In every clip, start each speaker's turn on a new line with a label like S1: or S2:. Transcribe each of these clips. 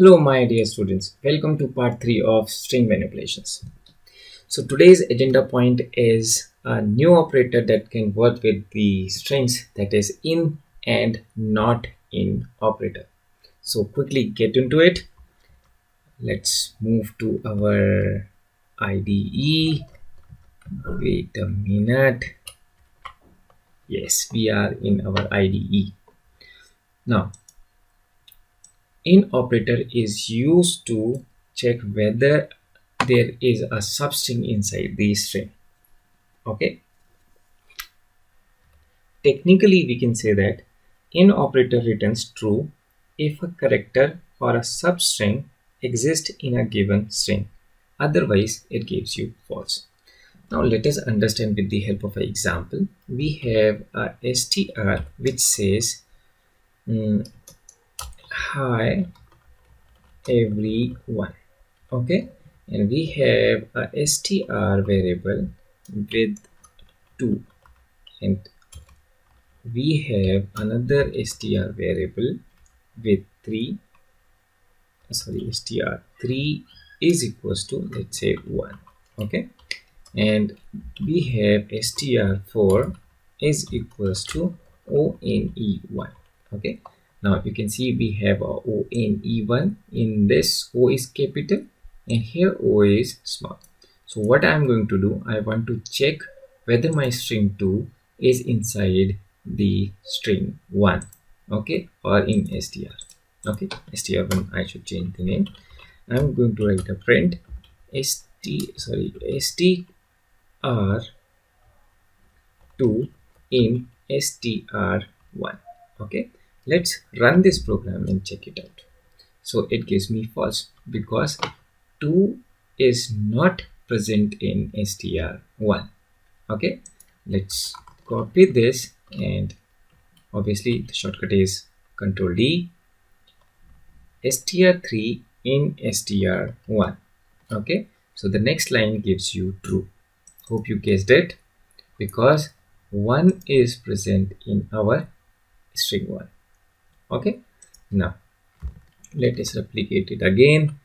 S1: Hello, my dear students. Welcome to part 3 of string manipulations. So, today's agenda point is a new operator that can work with the strings, that is in and not in operator. So, quickly get into it. Let's move to our IDE. Wait a minute. Yes, we are in our IDE. Now, in operator is used to check whether there is a substring inside the string. Okay, technically we can say that in operator returns true if a character or a substring exists in a given string, otherwise it gives you false. Now let us understand with the help of an example. We have a str which says hi everyone. Okay, and we have a str variable with 2, and we have another str variable with 3. Str3 is equals to, let's say, 1. Okay, and we have str4 is equals to one. Okay, now you can see we have a one. In this, O is capital and here O is small. So what I'm going to do, I want to check whether my string 2 is inside the string 1, okay, or in str. Okay, str1, I should change the name. I'm going to write a print str2 in str1. Okay, let's run this program and check it out. So it gives me false because 2 is not present in str1. Okay, let's copy this, and obviously the shortcut is Ctrl D, str3 in str1. Okay, so the next line gives you true. Hope you guessed it, because 1 is present in our string 1. Okay, now let us replicate it again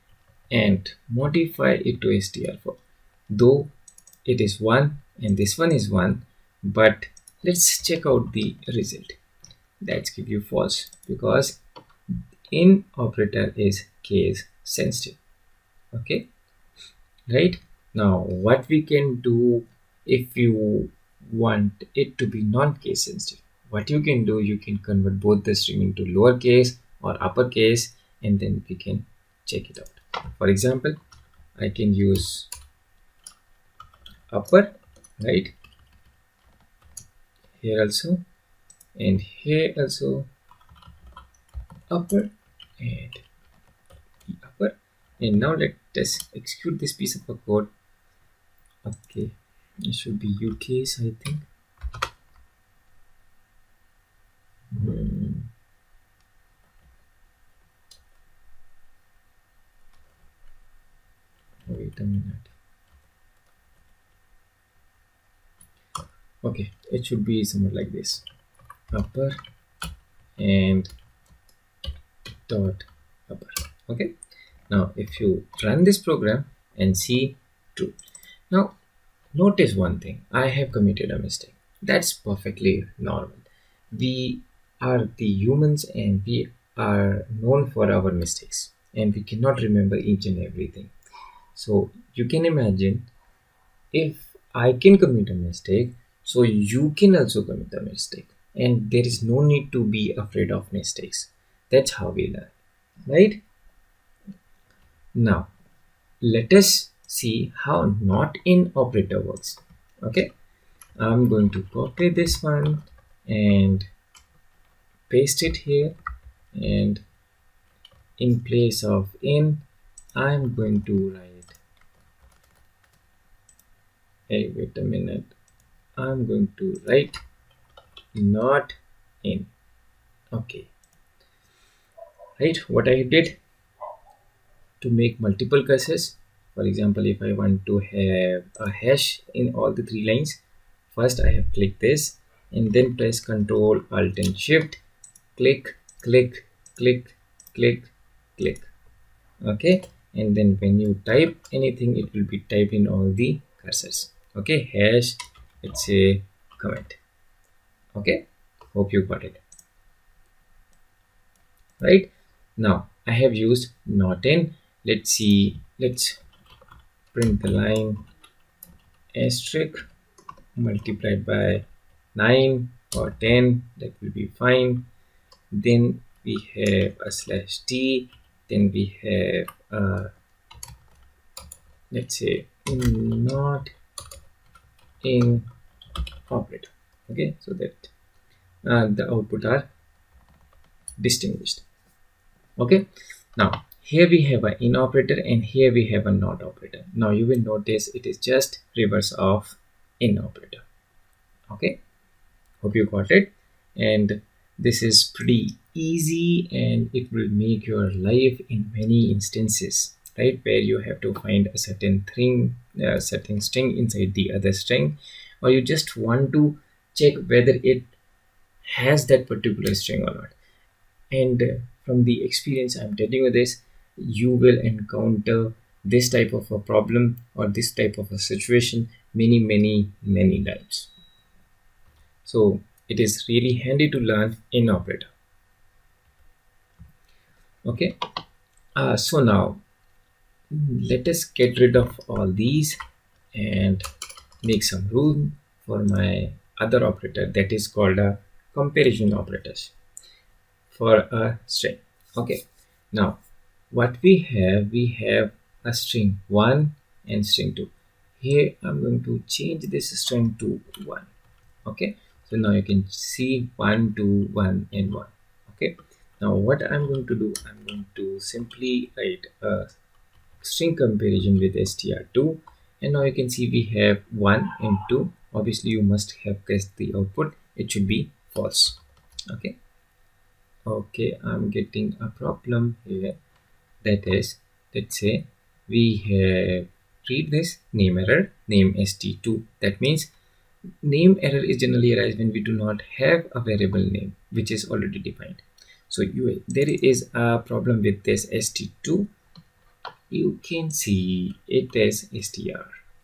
S1: and modify it to str4. Though it is 1 and this one is 1, but let's check out the result. That's give you false because in operator is case sensitive. Okay, right? Now what we can do, if you want it to be non-case sensitive, what you can do, you can convert both the string into lowercase or uppercase, and then we can check it out. For example, I can use upper, right, here also, and here also upper and upper. And now let us execute this piece of a code. Okay, it should be UCase, I think. Wait a minute. Okay, it should be somewhere like this: upper and dot upper. Okay, now if you run this program and see true. Now notice one thing, I have committed a mistake. That's perfectly normal. We are the humans and we are known for our mistakes, and we cannot remember each and everything. So you can imagine, if I can commit a mistake, so you can also commit a mistake, and there is no need to be afraid of mistakes. That's how we learn, right? Now let us see how not in operator works. Okay, I'm going to copy this one and paste it here, and in place of in, I'm going to write, hey, wait a minute, I'm going to write not in. Okay, right, what I did to make multiple curses. For example, if I want to have a hash in all the 3 lines, first I have clicked this and then press Ctrl Alt and Shift, click, click, click, click, click. Okay, and then when you type anything, it will be typed in all the cursors. Okay, hash, let's say comment. Okay, hope you got it. Right, now I have used not in. Let's see, let's print the line asterisk multiplied by 9 or 10, that will be fine. Then we have a slash t, then we have let's say not in operator. Okay, so that the output are distinguished. Okay, now here we have an in operator and here we have a not operator. Now you will notice it is just reverse of in operator. Okay, hope you got it. And this is pretty easy and it will make your life in many instances, right, where you have to find a certain string inside the other string, or you just want to check whether it has that particular string or not. And from the experience I'm telling you this, you will encounter this type of a problem or this type of a situation many times. So it is really handy to learn in operator. Okay, so now let us get rid of all these and make some room for my other operator, that is called a comparison operators for a string. Okay, now what we have a string 1 and string 2. Here I'm going to change this string to 1. Okay, so now you can see 1 2 1 and 1. Okay, now what I'm going to do, I'm going to simply write a string comparison with str2, and now you can see we have 1 and 2. Obviously you must have guessed the output, it should be false. Okay, I'm getting a problem here. That is, let's say we have read this name error, name st2. That means name error is generally arise when we do not have a variable name which is already defined. So there is a problem with this st2. You can see it as str.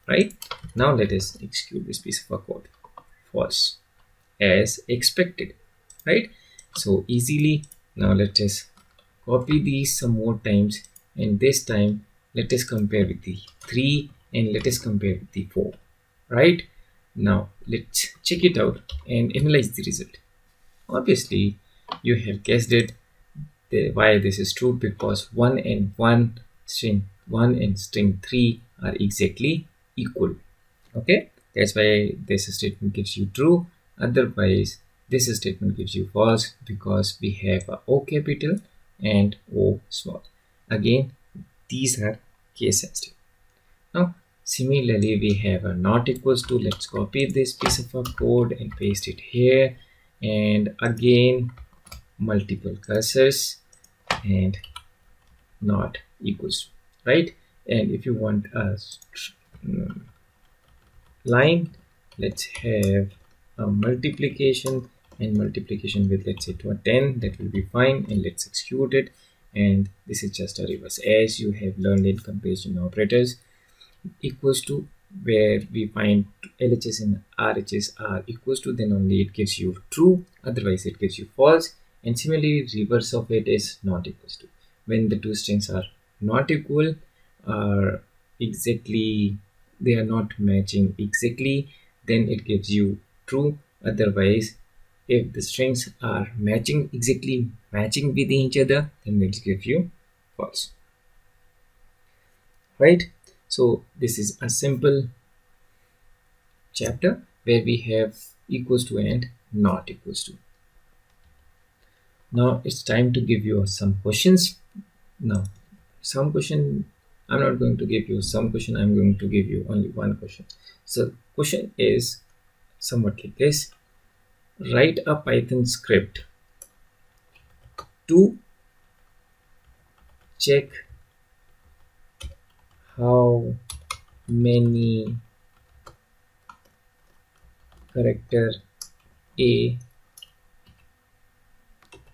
S1: Right, now let us execute this piece of code. False, as expected. Right, so easily. Now let us copy these some more times, and this time let us compare with the 3 and let us compare with the 4. Right, now let's check it out and analyze the result. Obviously you have guessed it, why this is true, because 1 and 1 string 1 and string 3 are exactly equal. Okay, that's why this statement gives you true, otherwise this statement gives you false, because we have a O capital and O small. Again, these are case sensitive. Now similarly we have a not equals to. Let's copy this piece of code and paste it here, and again multiple cursors and not equals to, right? And if you want a line, let's have a multiplication, and multiplication with, let's say, 10, that will be fine, and let's execute it. And this is just a reverse, as you have learned in comparison operators. Equals to, where we find LHS and RHS are equals to, then only it gives you true, otherwise it gives you false. And similarly reverse of it is not equals to, when the two strings are not equal, are exactly, they are not matching exactly, then it gives you true. Otherwise, if the strings are matching exactly, matching with each other, then it gives you false. Right, so this is a simple chapter where we have equals to and not equals to. Now it's time to give you some questions. Now some question, I'm not going to give you some question, I'm going to give you only one question. So question is somewhat like this: write a Python script to check how many character a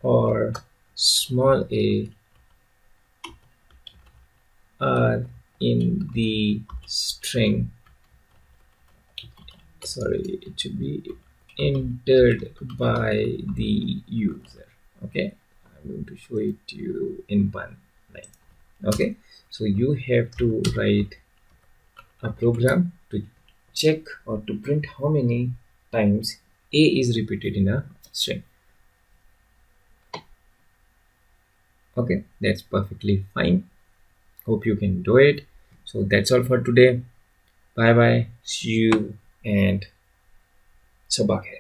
S1: or small a are in the string, sorry, it should be entered by the user. Okay, I'm going to show it to you in one line. Okay, so you have to write a program to check or to print how many times a is repeated in a string. Okay, that's perfectly fine. Hope you can do it. So that's all for today. Bye bye, see you, and sabak hai.